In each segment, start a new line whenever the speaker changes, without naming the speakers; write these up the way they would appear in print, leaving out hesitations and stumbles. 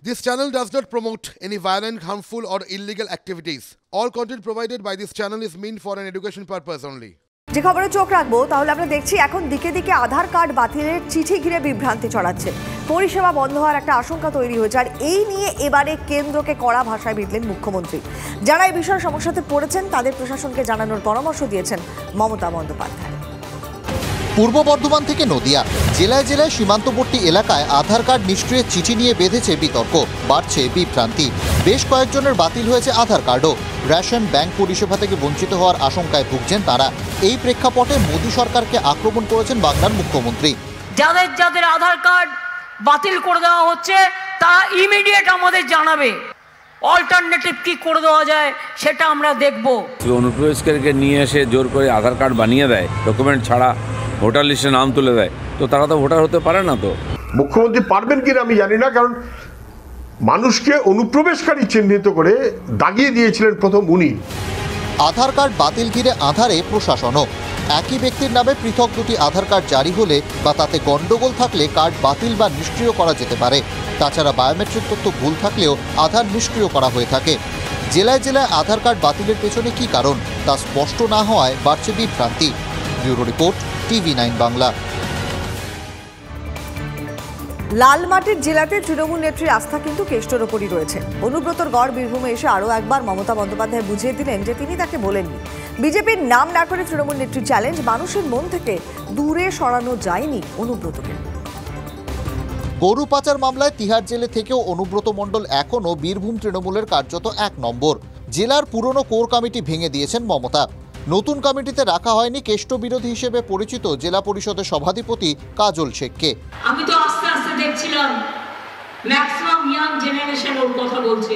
This channel does not promote any violent, harmful, or illegal activities. All content provided by this channel is meant for an education purpose only.
যে খবরে চোখ রাখবো তাহলে আমরা দেখছি এখন দিকে দিকে আধার কার্ড বাতিলের চিঠি ঘিরে বিভ্রান্তি ছড়াচ্ছে। পরিষেবা বন্ধ হওয়ার একটা আশঙ্কা তৈরি হয়েছে, আর এই নিয়ে এবারে কেন্দ্রকে কড়া ভাষায় বিঁধলেন মুখ্যমন্ত্রী। যারা এই বিষয়ে সমস্যাতে পড়েছেন তাদের প্রশাসনকে জানানোর পরামর্শ দিয়েছেন মমতা বন্দ্যোপাধ্যায়।
পূর্ব বর্ধমান থেকে নদিয়া, জেলায় জেলায় সীমান্তবর্তী এলাকায় আধার কার্ড নিষ্ক্রিয়ের চিঠি নিয়ে বেঁধেছে বিতর্ক, বাড়ছে বিভ্রান্তি। বেশ কয়েকজনের বাতিল হয়েছে আধার কার্ডও। রেশন, ব্যাংক পরিষেবা থেকে বঞ্চিত হওয়ার আশঙ্কায় ভুগছেন তারা। এই প্রেক্ষাপটে মোদী সরকারকে আক্রমণ করেছেন বাংলার মুখ্যমন্ত্রী।
যাদের যাদের আধার কার্ড বাতিল করে দেওয়া হচ্ছে তারা ইমিডিয়েট আমাদের জানাবে, অল্টারনেটিভ কি করে দেওয়া যায় সেটা আমরা দেখব।
অনুপ্রবেশকারীকে নিয়ে এসে জোর করে আধার কার্ড বানিয়ে দেয়, ডকুমেন্ট ছাড়া ভোটার লিস্টে নাম তুলে দেয়, তো তারা তো ভোটার হতে পারে না। তো
মুখ্যমন্ত্রী পারবেন কিনা আমি জানি না, কারণ মানুষকে অনুপ্রবেশকারী চিহ্নিত করে দাগিয়ে দিয়েছিলেন প্রথম উনি।
আধার কার্ড বাতিল ঘিরে আধারে প্রশাসনও। একই ব্যক্তির নামে পৃথক দুটি আধার কার্ড জারি হলে বা তাতে গন্ডগোল থাকলে কার্ড বাতিল বা নিষ্ক্রিয় করা যেতে পারে। তাছাড়া বায়োমেট্রিক তথ্য ভুল থাকলেও আধার নিষ্ক্রিয় করা হয়ে থাকে। জেলায় জেলায় আধার কার্ড বাতিলের পেছনে কী কারণ তা স্পষ্ট না হওয়ায় বাড়ছে বিভ্রান্তি। Bureau report, TV9 Bangla.
লালমাটির জেলাতে তৃণমূল নেত্রীর আস্থা কিন্তু কেষ্টর ওপরই রয়েছে। অনুব্রতর গড় বীরভূমে এসে আরও একবার মমতা বন্দ্যোপাধ্যায় বুঝিয়ে দিলেন যে তিনি তাকে বলেননি। বিজেপির নাম না করে তৃণমূল নেত্রীর চ্যালেঞ্জ, মানুষের মন থেকে দূরে সরানো যায়নি অনুব্রতকে।
গরু পাচার মামলায় তিহার জেলে থেকেও অনুব্রত মণ্ডল এখনও বীরভূম তৃণমূলের কার্যত 1 নম্বর। জেলার পুরনো কোর কমিটি ভেঙে দিয়েছেন মমতা। নতুন কমিটিতে রাখা হয়নি কেষ্ট বিরোধী হিসেবে পরিচিত জেলা পরিষদের সভাধিপতি কাজল শেখকে।
আমি তো আস্তে আস্তে দেখছিলাম ম্যাক্সিমাম ইয়াং জেনারেশন ওর কথা বলছে,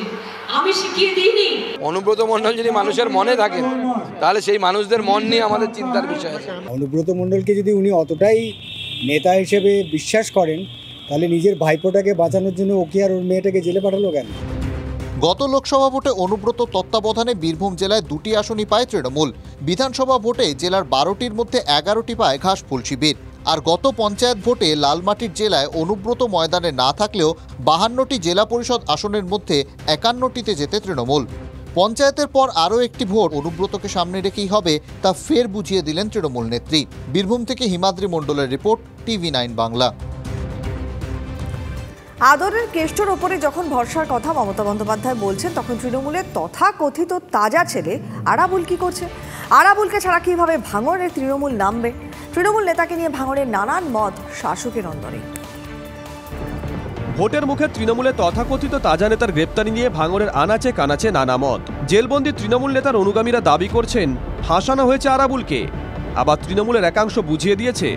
আমি শিখিয়ে দিইনি।
অনুব্রত মণ্ডল যদি মানুষের মনে থাকে তাহলে সেই মানুষদের মন নিয়ে আমাদের চিন্তার বিষয় আছে।
অনুব্রত মণ্ডলকে যদি উনি অতটাই নেতা হিসেবে বিশ্বাস করেন তাহলে নিজের ভাইপোটাকে বাঁচানোর জন্য ওকে আর ওর মেয়েটাকে জেলে পাঠালো কেন?
গত লোকসভা ভোটে অনুব্রত তত্ত্বাবধানে বীরভূম জেলায় 2টি আসনই পায় তৃণমূল। বিধানসভা ভোটে জেলার 12টির মধ্যে 11টি পায় ঘাসফুল শিবির। আর গত পঞ্চায়েত ভোটে লালমাটির জেলায় অনুব্রত ময়দানে না থাকলেও 52টি জেলা পরিষদ আসনের মধ্যে 51টিতে জেতে তৃণমূল। পঞ্চায়েতের পর আরও একটি ভোট অনুব্রতকে সামনে রেখেই হবে তা ফের বুঝিয়ে দিলেন তৃণমূল নেত্রী। বীরভূম থেকে হিমাদ্রি মণ্ডলের রিপোর্ট, TV9 বাংলা।
আদরের কেষ্টর ওপরে যখন ভরসার কথা মমতা বন্দ্যোপাধ্যায় বলছেন, তখন তৃণমূলের তথাকথিত তাজা ছেলে আরাবুল কি করছে? আরাবুলকে ছাড়া কিভাবে ভাঙড়ে তৃণমূল নামবে? তৃণমূল নেতাকে নিয়ে ভাঙড়ের নানান মত শাসকের অন্দরে।
ভোটের মুখে তৃণমূলের তথাকথিত তাজা নেতার গ্রেপ্তারি নিয়ে ভাঙড়ের আনাচে কানাচে নানা মত। জেলবন্দি তৃণমূল নেতার অনুগামীরা দাবি করছেন ফাঁসানো হয়েছে আরাবুলকে। আবার তৃণমূলের একাংশ বুঝিয়ে দিয়েছে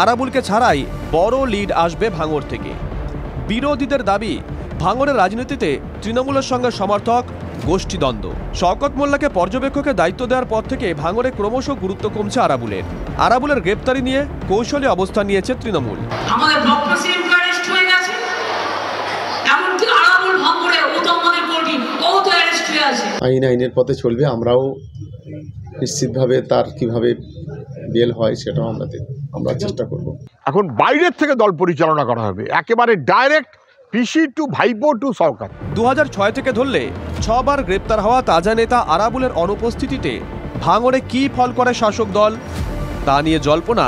আরাবুলকে ছাড়াই বড় লিড আসবে ভাঙড় থেকে। বিরোধীদের দাবি, ভাঙড়ের রাজনীতিতে তৃণমূলের সঙ্গে সমর্থক গোষ্ঠীদ্বন্দ্ব। শওকত মোল্লাকে পর্যবেক্ষকের দায়িত্ব দেওয়ার পর থেকে ভাঙড়ে ক্রমশ গুরুত্ব কমছে আরাবুলের। আরাবুলের গ্রেপ্তারি নিয়ে কৌশলী অবস্থান নিয়েছে তৃণমূল।
আমাদের ব্লক প্রেসিডেন্ট অ্যারেস্ট হয়ে গেছে, এমনকি আরাবুল ভাঙড়ে ও তো আমাদের কর্মী, ও তো অ্যারেস্ট হয়ে আছে।
আইনের পথে চলবে, আমরাও নিশ্চিতভাবে তার কিভাবে বেল হয় সেটাও আমরা চেষ্টা করব।
এখন বাইরের থেকে দল পরিচালনা করা হবে, একেবারে ডাইরেক্ট পিসি টু ভাইপো টু সরকার।
2006 থেকে ধরলে 6 বার গ্রেপ্তার হওয়া তাজা নেতা আরাবুলের অনুপস্থিতিতে ভাঙড়ে কি ফল করে শাসক দল তা নিয়ে জল্পনা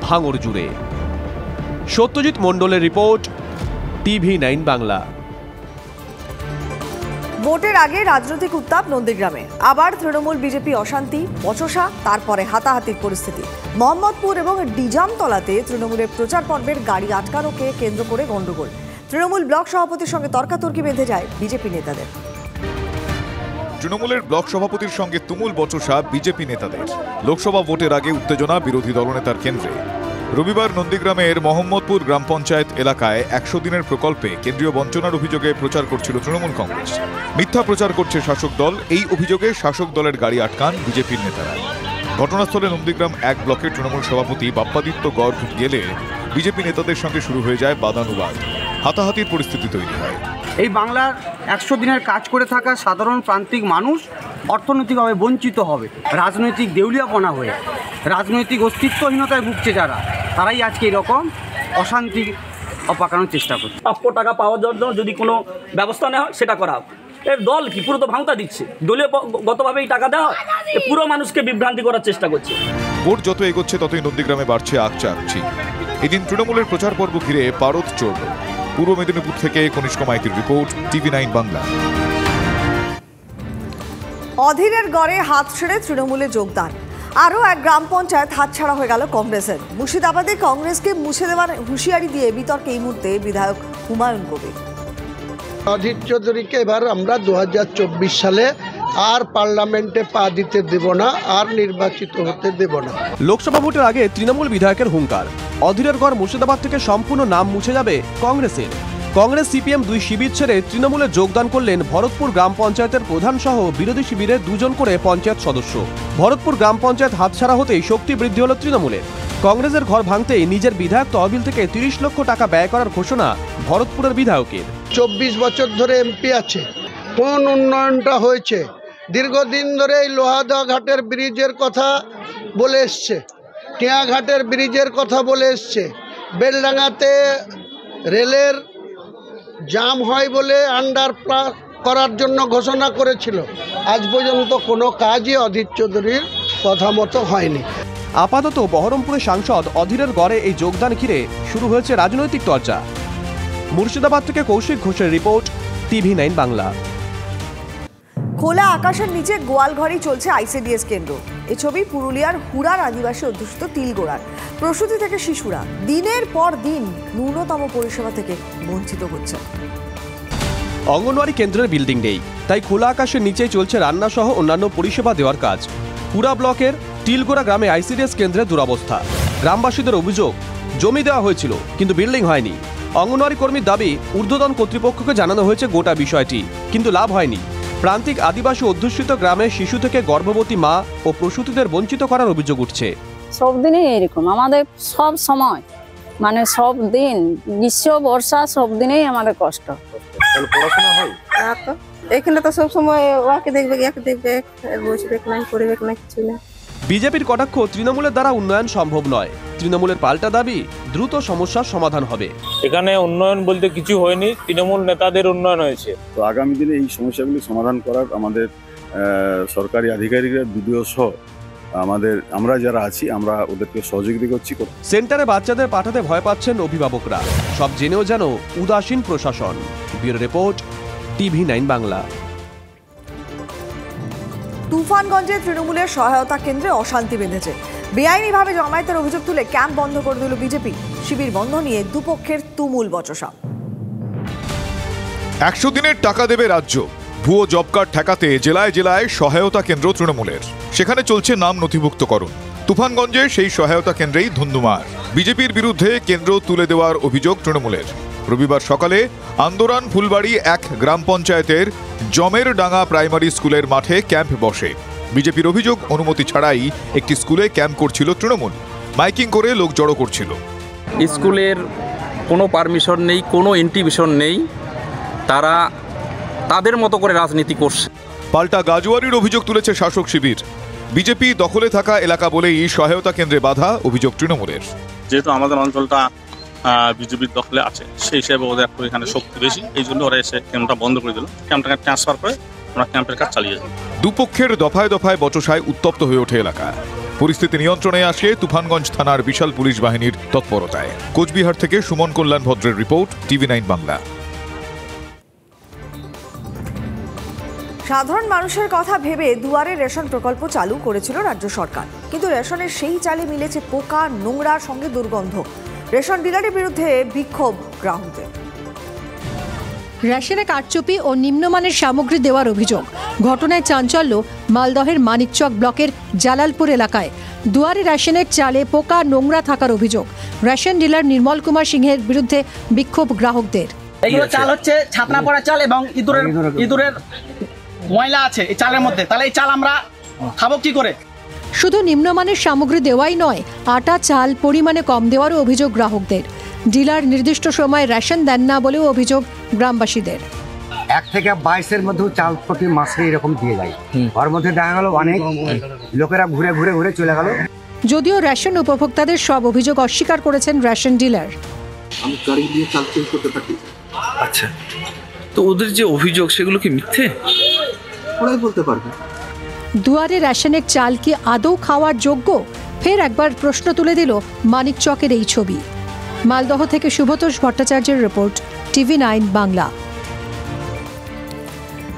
ভাঙড় জুড়ে। সত্যজিৎ মণ্ডলের রিপোর্ট, TV9 বাংলা।
ভোটের আগে রাজনৈতিক উত্তাপ নন্দীগ্রামে। আবার তৃণমূল বিজেপি অশান্তি, বচসা, তারপরে হাতাহাতির পরিস্থিতি। মোহাম্মদপুর এবং ডিজামতলাতে তৃণমূলের প্রচার পর্বের গাড়ি আটকানোকে কেন্দ্র করে গন্ডগোল। তৃণমূল ব্লক সভাপতির সঙ্গে তর্কাতর্কি বেঁধে যায় বিজেপি নেতাদের।
তৃণমূলের ব্লক সভাপতির সঙ্গে তুমুল বচসা বিজেপি নেতাদের। লোকসভা ভোটের আগে উত্তেজনা বিরোধী দলনেতার কেন্দ্রে। রবিবার নন্দীগ্রামের মোহাম্মদপুর গ্রাম পঞ্চায়েত এলাকায় 100 দিনের প্রকল্পে কেন্দ্রীয় বঞ্চনার অভিযোগে প্রচার করছিল তৃণমূল কংগ্রেস। মিথ্যা প্রচার করছে শাসক দল, এই অভিযোগে শাসক দলের গাড়ি আটকান বিজেপির নেতারা। ঘটনাস্থলে নন্দীগ্রাম 1 ব্লকের তৃণমূল সভাপতি বাপ্পাদিত্য গড় গেলে বিজেপি নেতাদের সঙ্গে শুরু হয়ে যায় বাদানুবাদ। হাতাহাতির পরিস্থিতি তৈরি হয়।
এই বাংলার 100 দিনের কাজ করে থাকা সাধারণ প্রান্তিক মানুষ অর্থনৈতিকভাবে বঞ্চিত হবে, রাজনৈতিক দেউলিয়াপনা হয়ে রাজনৈতিক অস্তিত্বহীনতায় ভুগছে যারা, তারাই আজকে এরকম অশান্তি অপাকানোর চেষ্টা করছে।
প্রাপ্য টাকা পাওয়ার জন্য যদি কোনো ব্যবস্থা নেওয়া হয় সেটা করা হোক। এর দল কি পুরো তো ভাঙতা দিচ্ছে, দলীয়গতভাবে এই টাকা দেওয়া হয়, পুরো মানুষকে বিভ্রান্তি করার চেষ্টা করছে।
ভোট যত এগোচ্ছে ততই নন্দীগ্রামে বাড়ছে আকচি। এদিন তৃণমূলের প্রচার পর্ব ঘিরে পারদ চড়ল। পূর্ব মেদিনীপুর থেকে কনিষ্ক মাইতির রিপোর্ট, TV9 বাংলা।
অধীরের গড়ে হাত ছেড়ে তৃণমূলে যোগদান, আরও এক গ্রাম পঞ্চায়েত হাতছাড়া হয়ে গেল কংগ্রেসের। মুর্শিদাবাদে কংগ্রেসকে মুছে দেওয়ার হুঁশিয়ারি দিয়ে বিতর্কে এই মুহূর্তে বিধায়ক হুমায়ুন কবির।
অধীর চৌধুরীকে এবার আমরা 2024 সালে আর পার্লামেন্টে পা দিতে দেব না, আর নির্বাচিত হতে দেব না।
লোকসভা ভোটের আগে তৃণমূল বিধায়কের হুঙ্কার, অধীরের গড় মুর্শিদাবাদ থেকে সম্পূর্ণ নাম মুছে যাবে কংগ্রেসের। কংগ্রেস সিপিএম দুই শিবির ছেড়ে তৃণমূলে যোগদান করলেন ভরতপুর গ্রাম পঞ্চায়েতের প্রধান সহ বিরোধী শিবিরে 2 জন করে পঞ্চায়েত সদস্য। ভরতপুর গ্রাম পঞ্চায়েত হাতছাড়া হতেই শক্তি বৃদ্ধি হল তৃণমূলের। কংগ্রেসের ঘর ভাঙতেই নিজের বিধায়ক তহবিল থেকে 30 লক্ষ টাকা ব্যয় করার ঘোষণা ভরতপুরের বিধায়কের।
24 বছর ধরে এমপি আছে, কোন উন্নয়নটা হয়েছে? দীর্ঘদিন ধরে এই লোহাদা ঘাটের ব্রিজের কথা বলে এসছে, টিয়া ঘাটের ব্রিজের কথা বলে এসছে, বেলডাঙ্গাতে রেলের জাম হয় বলে আন্ডারপাস করার জন্য ঘোষণা করেছিল। আজ পর্যন্ত কোনো কাজই অধীর চৌধুরীর কথা মতো হয়নি।
আপাতত বহরমপুরের সাংসদ অধীরের গড়ে এই যোগদান ঘিরে শুরু হয়েছে রাজনৈতিক চর্চা। মুর্শিদাবাদ থেকে কৌশিক ঘোষের রিপোর্ট, TV9 বাংলা।
খোলা আকাশের নিচে গোয়ালঘরেই চলছে ICDS কেন্দ্র। এই ছবি পুরুলিয়ার হুড়ার আদিবাসী অধ্যুষিত তিলগোড়ার। প্রসূতি থেকে শিশুরা দিনের পর দিন ন্যূনতম পরিষেবা থেকে বঞ্চিত হচ্ছে।
অঙ্গনওয়াড়ি কেন্দ্রের বিল্ডিং নেই, তাই খোলা আকাশের নিচেই চলছে রান্না সহ অন্যান্য পরিষেবা দেওয়ার কাজ। হুড়া ব্লকের তিলগোড়া গ্রামে ICDS কেন্দ্রের দুরবস্থা। গ্রামবাসীদের অভিযোগ, জমি দেওয়া হয়েছিল কিন্তু বিল্ডিং হয়নি। অঙ্গনওয়াড়ি কর্মীর দাবি, ঊর্ধ্বতন কর্তৃপক্ষকে জানানো হয়েছে গোটা বিষয়টি, কিন্তু লাভ হয়নি। প্রান্তিক আদিবাসী অধ্যুষিত গ্রামে শিশু থেকে গর্ভবতী মা ও প্রসূতিদের বঞ্চিত করার অভিযোগ উঠছে।
সব দিনই এরকম, আমাদের সব সময়, মানে সব দিন, গ্রীষ্ম বর্ষা সব দিনেই আমাদের কষ্ট।
পড়াশোনা হয় তো এখানে তো সব সময় ওকে দেখবে, ইয়াকে দেখবে, বসবে না, পড়বে না, কিছু না।
বিজেপির কটাক্ষ, তৃণমূলের দ্বারা উন্নয়ন সম্ভব নয়। তৃণমূলের পাল্টা দাবি, দ্রুত সমস্যার সমাধান হবে।
এখানে উন্নয়ন বলতে কিছু হয়নি, তৃণমূল নেতাদের উন্নয়ন হয়েছে।
তো আগামী দিনে এই সমস্যাগুলি সমাধান করার আমাদের সরকারি আধিকারিকরা, বিডিও সহ আমরা যারা আছি, আমরা ওদেরকে সহযোগিতা করছি।
সেন্টারে বাচ্চাদের পাঠাতে ভয় পাচ্ছেন অভিভাবকরা, সব জেনেও যেন উদাসীন প্রশাসন। Bureau report, TV9 Bangla.
তুফানগঞ্জে তৃণমূলের সহায়তা কেন্দ্রে অশান্তি বেঁধেছে। বেআইনিভাবে জমায়েতের অভিযোগ তুলে ক্যাম্প বন্ধ করে দিল বিজেপি। শিবির বন্ধ নিয়ে দুপক্ষের তুমুল বচসা।
100 দিনের টাকা দেবে রাজ্য। ভুয়ো জব কার্ড ঠেকাতে জেলায় জেলায় সহায়তা কেন্দ্র তৃণমূলের। সেখানে চলছে নাম নথিভুক্তকরণ। তুফানগঞ্জে সেই সহায়তা কেন্দ্রেই ধুন্ধুমার। বিজেপির বিরুদ্ধে কেন্দ্র তুলে দেওয়ার অভিযোগ তৃণমূলের। রবিবার সকালে আন্দোরান ফুলবাড়ি 1 গ্রাম পঞ্চায়েতের জমের ডাঙ্গা প্রাইমারি স্কুলের মাঠে ক্যাম্প বসে। বিজেপির অভিযোগ, অনুমতি ছাড়াই একটি স্কুলে ক্যাম্প করছিল তৃণমূল। মাইকিং করে লোক জড়ো করছিল।
স্কুলের কোনো পারমিশন নেই, কোনো ইন্টিমেশন নেই, তারা তাদের মতো করে রাজনীতি করছে।
পাল্টা গাজুয়ারির অভিযোগ তুলেছে শাসক শিবির। বিজেপি দখলে থাকা এলাকা বলেই সহায়তা কেন্দ্রে বাধা, অভিযোগ তৃণমূলের।
যেহেতু আমাদের অঞ্চলটা বিজেপির দখলে আছে, সেই হিসেবে ওদের একটু এখানে শক্তি বেশি, এই জন্য ওরা এসে ক্যাম্পটা বন্ধ করে দিল। ক্যাম্পটাকে ট্রান্সফার করে আমরা ক্যাম্পের কাজ চালিয়ে যাই।
দুপক্ষের দফায় দফায় বচসায় উত্তপ্ত হয়ে ওঠে এলাকা। পরিস্থিতি নিয়ন্ত্রণে আসে তুফানগঞ্জ থানার বিশাল পুলিশ বাহিনীর তৎপরতায়। কোচবিহার থেকে সুমন কল্যাণ ভদ্রের রিপোর্ট, TV9 বাংলা।
সাধারণ মানুষের কথা ভেবে দুয়ারে রেশন প্রকল্প চালু করেছিল রাজ্য সরকার, কিন্তু রেশনের সেই চালে মিলেছে পোকা, নোংরার সঙ্গে দুর্গন্ধ। রেশন ডিলারের বিরুদ্ধে বিক্ষোভ গ্রাহকদের।
রেশনে কারচুপি ও নিম্নমানের সামগ্রী দেওয়ার অভিযোগ। ঘটনায় চাঞ্চল্য মালদহের মানিকচক ব্লকের জালালপুর এলাকায়। দুয়ারে রেশনের চালে পোকা, নোংরা থাকার অভিযোগ। রেশন ডিলার নির্মল কুমার সিংহের বিরুদ্ধে বিক্ষোভ গ্রাহকদের।
এইগুলো চাল হচ্ছে ছাতনা পড়া চাল এবং ইঁদুরের ময়লা আছে এই চালের মধ্যে, তাহলে এই চাল আমরা খাবো কি করে?
শুধু নিম্নমানের সামগ্রী দেওয়াই নয়, আটা চাল পরিমাণে কম দেওয়ারও অভিযোগ গ্রাহকদের। ডিলার নির্দিষ্ট সময় রেশন দেন না বলেও অভিযোগ গ্রামবাসীদের।
1 থেকে 22-এর মধ্যেও চাল প্রতি মাসে এরকম দিয়ে যায়। ওর মধ্যে দেখা গেল অনেক লোকেরা ঘুরে ঘুরে ঘুরে চলে গেল।
যদিও রেশন উপভোক্তাদের সব অভিযোগ অস্বীকার করেছেন রেশন ডিলার।
আমি গাড়ি দিয়ে চাল চেঞ্জ করতে থাকি।
আচ্ছা, তো ওদের যে অভিযোগ সেগুলো কি মিথ্যে?
ওরাই বলতে পারবে।
দুয়ারে রেশনের চাল কি আদৌ খাওয়ার যোগ্য? ফের একবার প্রশ্ন তুলে দিল মানিকচকের এই ছবি। মালদহ থেকে শুভতোষ ভট্টাচার্যের রিপোর্ট, TV9 বাংলা।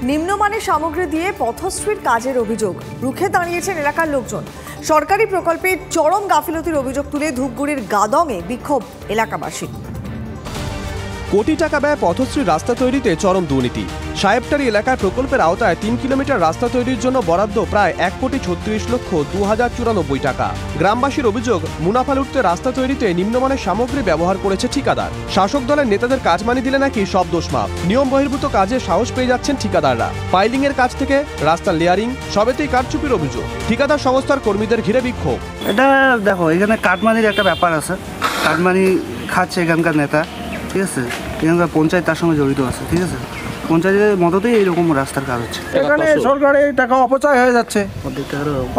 নিম্নমানের সামগ্রী দিয়ে পথশ্রীর কাজের অভিযোগ রুখে দাঁড়িয়েছেন এলাকার লোকজন। সরকারি প্রকল্পে চরম গাফিলতির অভিযোগ তুলে ধূপগুড়ির গাদংয়ে বিক্ষোভ এলাকাবাসী।
কোটি টাকা ব্যয় পথশ্রী রাস্তা তৈরিতে চরম দুর্নীতি। সাহেবটারি এলাকায় প্রকল্পের আওতায় 3 কিলোমিটার রাস্তা তৈরির জন্য বরাদ্দ প্রায় 1,36,02,094 টাকা। গ্রামবাসীর অভিযোগ, মুনাফা লুটতে রাস্তা তৈরিতে নিম্নমানের সামগ্রী ব্যবহার করেছে ঠিকাদার। শাসক দলের নেতাদের কাজ মানিয়ে দিলে নাকি সব দোষ মাপ। নিয়ম বহির্ভূত কাজে সাহস পেয়ে যাচ্ছেন ঠিকাদাররা। পাইলিং এর কাজ থেকে রাস্তার লেয়ারিং সবেতেই কারচুপির অভিযোগ। ঠিকাদার সংস্থার কর্মীদের ঘিরে বিক্ষোভ।
এটা দেখো, এখানে কাটমানির একটা ব্যাপার আছে। কাটমানি খাচ্ছে এখানকার নেতা, ঠিক আছে? এখানকার পঞ্চায়েত তার সঙ্গে জড়িত আছে, ঠিক আছে? পঞ্চায়েতের মদতেই এইরকম রাস্তার কাজ হচ্ছে।
এখানে সরকারের টাকা অপচয় হয়ে যাচ্ছে,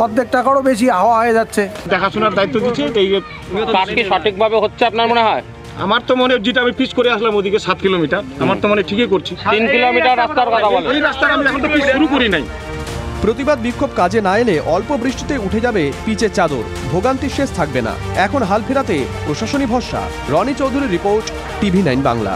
অর্ধেক টাকারও বেশি হাওয়া হয়ে যাচ্ছে।
দেখাশোনার দায়িত্ব দিচ্ছে, কাজ কি সঠিকভাবে হচ্ছে আপনার মনে হয়? আমার তো মনে হয়, যেটা আমি পিচ করে আসলাম ওদিকে 7 কিলোমিটার, আমার তো মনে ঠিকই করছি। 3 কিলোমিটার রাস্তার কথা বলে, ওই রাস্তা আমি এখন তো পিচ শুরু করি নাই।
প্রতিবাদ বিক্ষোভ কাজে না এলে অল্প বৃষ্টিতে উঠে যাবে পিচের চাদর, ভোগান্তির শেষ থাকবে না। এখন হাল ফেরাতে প্রশাসনী ভরসা। রনি চৌধুরীর রিপোর্ট, TV9 বাংলা।